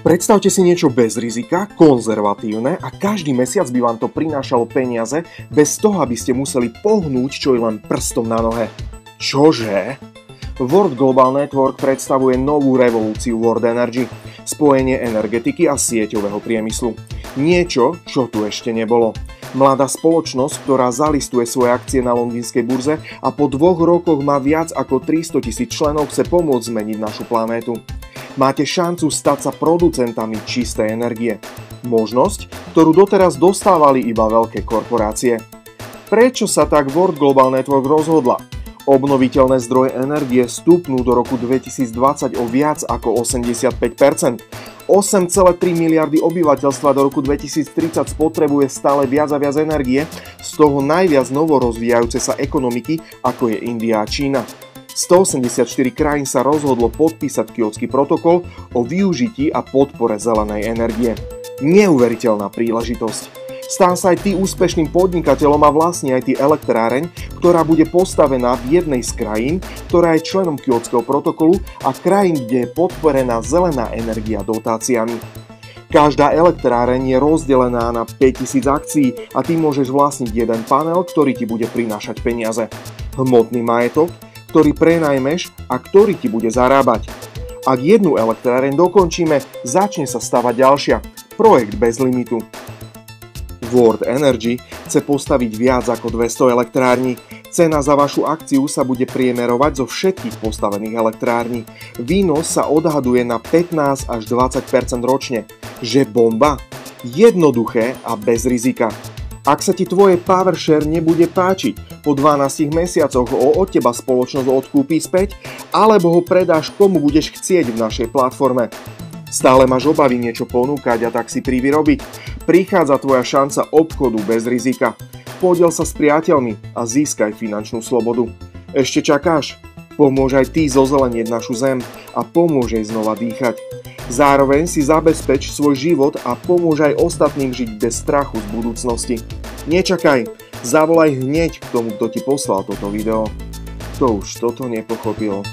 Predstavte si niečo bez rizika, konzervatívne a každý mesiac by vám to prinášalo peniaze bez toho, aby ste museli pohnúť čo i len prstom na nohe. Čože? World Global Network predstavuje novú revolúciu World Energy, spojenie energetiky a sieťového priemyslu. Niečo, čo tu ešte nebolo. Mladá spoločnosť, ktorá zalistuje svoje akcie na londýnskej burze a po 2 rokoch má viac ako 300 000 členov, chce pomôcť zmeniť našu planétu. Máte šancu stať sa producentami čistej energie. Možnosť, ktorú doteraz dostávali iba veľké korporácie. Prečo sa tak World Global Network rozhodla? Obnoviteľné zdroje energie stúpnú do roku 2020 o viac ako 85%. 8,3 miliardy obyvateľstva do roku 2030 spotrebuje stále viac a viac energie, z toho najviac novorozvíjajúce sa ekonomiky, ako je India a Čína. 184 krajín sa rozhodlo podpísať Kjótsky protokol o využití a podpore zelenej energie. Neuveriteľná príležitosť. Stá sa aj ty úspešným podnikateľom a vlastne aj ty elektráreň, ktorá bude postavená v jednej z krajín, ktorá je členom Kjótskeho protokolu a krajín, kde je podporená zelená energia dotáciami. Každá elektráreň je rozdelená na 5000 akcií a ty môžeš vlastniť jeden panel, ktorý ti bude prinášať peniaze. Hmotný majetok, ktorý prenajmeš a ktorý ti bude zarábať. Ak jednu elektráreň dokončíme, začne sa stavať ďalšia. Projekt bez limitu. World Energy chce postaviť viac ako 200 elektrární. Cena za vašu akciu sa bude priemerovať zo všetkých postavených elektrární. Výnos sa odhaduje na 15 až 20% ročne. Že bomba? Jednoduché a bez rizika. Ak sa ti tvoje PowerShare nebude páčiť, po 12 mesiacoch ho od teba spoločnosť odkúpi späť, alebo ho predáš komu budeš chcieť v našej platforme. Stále máš obavy niečo ponúkať a tak si privyrobiť? Prichádza tvoja šanca obchodu bez rizika. Podiel sa s priateľmi a získaj finančnú slobodu. Ešte čakáš? Pomôž aj ty zozelenieť našu zem a pomôž jej znova dýchať. Zároveň si zabezpeč svoj život a pomôž aj ostatným žiť bez strachu z budúcnosti. Nečakaj, zavolaj hneď k tomu, kto ti poslal toto video. Kto už toto nepochopil.